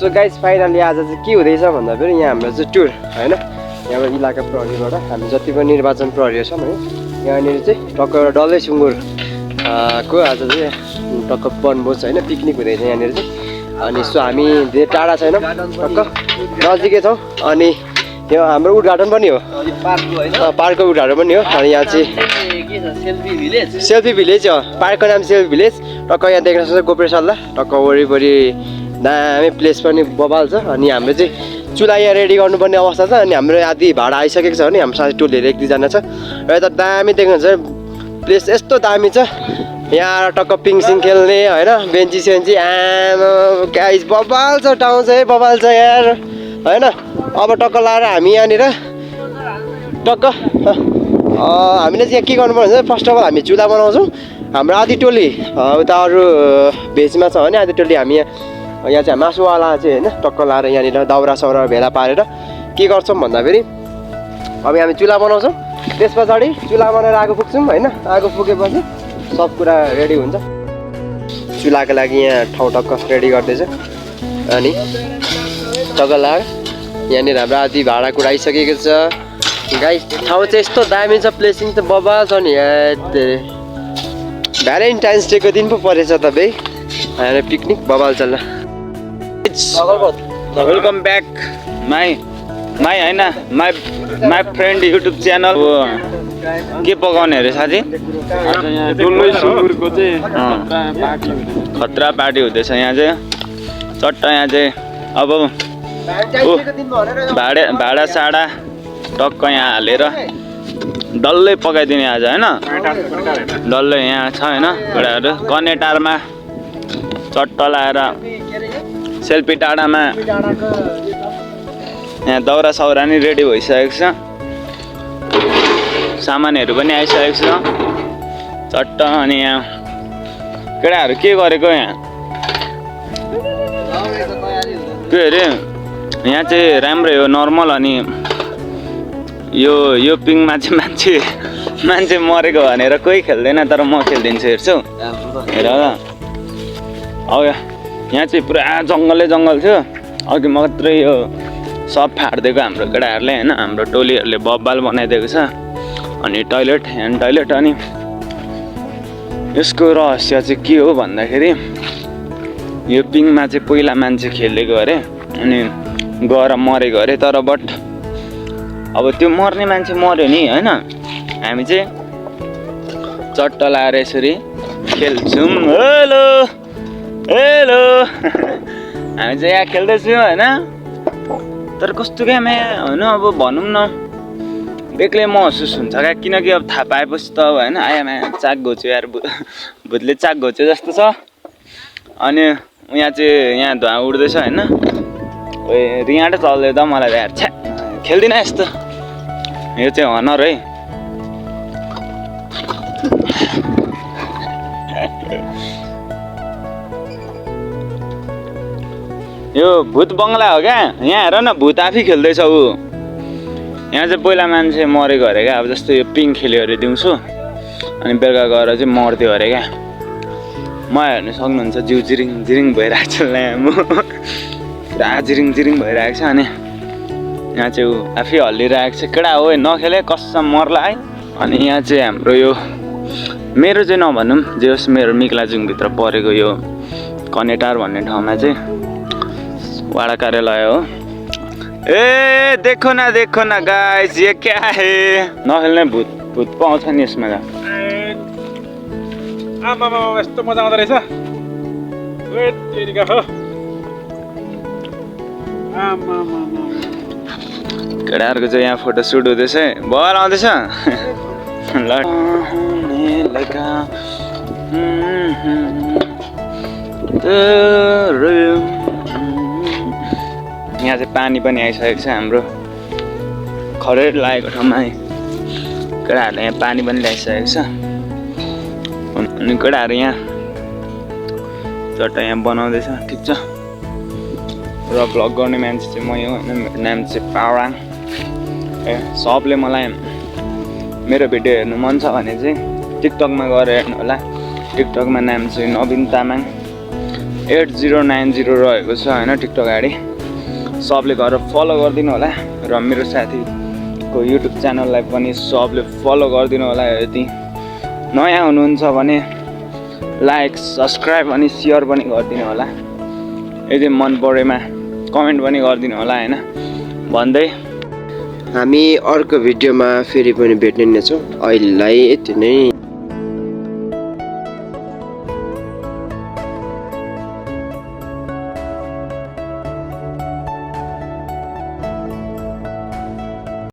So guys finally आज चाहिँ के हुँदैछ भन्दा फेरि यहाँ हाम्रो चाहिँ टुर होइन यहाँबाट इलाका प्रहरीबाट हामी जति पनि निर्वाचन प्रहरीहरू छौँ है यहाँनिर चाहिँ टक्क डल्लै सुँगुर को आज चाहिँ टक्क वनभोज होइन पिकनिक हुँदैछ यहाँनिर चाहिँ अनि सो हामी धेरै टाढा छैनौँ टक्क नजिकै छौँ अनि यो हाम्रो उद्घाटन पनि हो पार्कको उद्घाटन पनि हो अनि यहाँ चाहिँ सेल्फी भिलेज हो पार्कको नाम सेल्फी भिलेज टक्क यहाँ देख्न सक्छ गोप्रेसल्ला टक्क वरिपरि दामी प्लेस पनि बबाल छ अनि हाम्रो चाहिँ चुला यहाँ रेडी गर्नुपर्ने अवस्था छ अनि हाम्रो आदि भाडा आइसकेको छ भने हाम्रो साथी टोलीहरू एक दुईजना छ र यता दामी देख्नुहुन्छ प्लेस यस्तो दामी छ यहाँ टक्क पिङसिङ खेल्ने होइन बेन्ची सेन्ची आमा गाइस बबाल छ ठाउँ चाहिँ बबाल छ यार होइन अब टक्क लाएर हामी यहाँनिर टक्क हामीले चाहिँ के गर्नुपर्ने हुन्छ फर्स्ट अफ अल हामी चुला बनाउँछौँ हाम्रो आधी टोली उता अरू भेजमा छ भने आधी टोली हामी यहाँ चाहिँ मासुवाला चाहिँ होइन टक्क लाएर यहाँनिर दाउरा साउरा भेला पारेर के गर्छौँ भन्दाखेरि अब हामी चुला बनाउँछौँ त्यस पछाडि चुला बनाएर आगो फुक्छौँ होइन आगो फुकेपछि सब कुरा रेडी हुन्छ चुलाको लागि यहाँ ठाउँ टक्क रेडी गर्दैछ अनि टक्क लाएर यहाँनिर हाम्रो आधी भाँडाकुँडा आइसकेको छ गाइस ठाउँ चाहिँ यस्तो दामी छ प्लेसिङ त बबाल छ नि भ्यालेन्टाइन्स डेको दिन पो परेछ तपाईँ यहाँ पिकनिक बबाल चल्ला वेलकम ब्याक माई होइन माई फ्रेन्ड युट्युब च्यानल के पकाउने अरे साथी खतरा पार्टी हुँदैछ यहाँ चाहिँ चट्टा यहाँ चाहिँ अब भाडा साडा टक्क यहाँ हालेर डल्लै पकाइदिने आज होइन डल्लै यहाँ छ होइन कुराहरू कनेटारमा चट्टा लाएर सेल्फी टाढामा यहाँ दाउरा साउरा नि रेडी भइसकेको छ सामानहरू पनि आइसकेको छ चट्ट अनि यहाँ केटाहरू के गरेको यहाँ के अरे यहाँ चाहिँ राम्रै हो नर्मल अनि यो पिङमा चाहिँ मान्छे मरेको भनेर कोही खेल्दैन तर म खेलिदिन्छु हेर्छु हेर अब यहाँ चाहिँ पुरा जङ्गल थियो अघि मात्रै यो सब फाडिदिएको हाम्रो केटाहरूले होइन हाम्रो टोलीहरूले बब्बाल बनाइदिएको छ अनि टोइलेट ह्यान्ड टोइलेट अनि यसको रहस्य चाहिँ के हो भन्दाखेरि यो पिङमा चाहिँ पहिला मान्छे खेलेको अरे अनि गएर मरेको अरे तर बट अब त्यो मर्ने मान्छे मर्यो नि होइन हामी चाहिँ चट्टा लाएर यसरी खेल्छौँ हेलो हेलो हामी चाहिँ यहाँ खेल्दैछौँ होइन तर कस्तो क्या होइन अब भनौँ न बेग्लै महसुस हुन्छ क्या किनकि अब थाहा पाएपछि त अब होइन आयामा चाक घोच्यो यार भुतले चाक घोच्यो जस्तो छ अनि यहाँ चाहिँ यहाँ धुवा उड्दैछ होइन रियाँटै चल्दै त मलाई यार छ्या खेल्दिनँ यस्तो यो चाहिँ हनर है यो भूत बङ्गला हो क्या यहाँ हेर न भूत आफै खेल्दैछ ऊ यहाँ चाहिँ पहिला मान्छे मरेको अरे क्या अब जस्तो यो पिङ खेल्यो अरे दिउँसो अनि बेलुका गएर चाहिँ मर्थ्यो अरे क्या म हेर्नु सक्नुहुन्छ जिउ जिरिङ जिरिङ भइरहेको छ म पुरा जिरिङ जिरिङ भइरहेको छ अनि यहाँ चाहिँ ऊ आफै हल्लिरहेको छ केटा हो नखेले कसम मर्ला है अनि यहाँ चाहिँ हाम्रो यो मेरो चाहिँ नभनौँ जे होस् मेरो मिक्लाजुङभित्र परेको यो कनेटार भन्ने ठाउँमा चाहिँ वाडा कार्यालय हो ए देखो न गाइस ये क्या है नखेल्ने भूत पाउँछ नि यसमा आमा यस्तो मजा आउँदो रहेछ केटाहरूको चाहिँ यहाँ फोटो सुट हुँदैछ बल आउँदैछ यहाँ चाहिँ पानी पनि आइसकेको छ हाम्रो खरेड लागेको ठाउँमा केटाहरूले यहाँ पानी पनि ल्याइसकेको छ अनि केटाहरू यहाँ चट्टा यहाँ बनाउँदैछ ठिक छ र भ्लग गर्ने मान्छे चाहिँ म हो होइन मेरो नाम चाहिँ पावाङ सबले मलाई मेरो भिडियो हेर्नु मन छ भने चाहिँ टिकटकमा गएर हेर्नु होला टिकटकमा नाम चाहिँ नवीन तामाङ 8090 रहेको छ होइन टिकटक आइडी। सबले गएर फलो गरिदिनु होला र मेरो साथीको युट्युब च्यानललाई पनि सबले फलो गरिदिनु होला। यदि नयाँ हुनुहुन्छ भने लाइक सब्सक्राइब अनि सेयर पनि गरिदिनु होला। यदि मन परेमा कमेन्ट पनि गरिदिनु होला होइन भन्दै हामी अर्को भिडियोमा फेरि पनि भेट्ने नै छौँ। अहिलेलाई यति नै।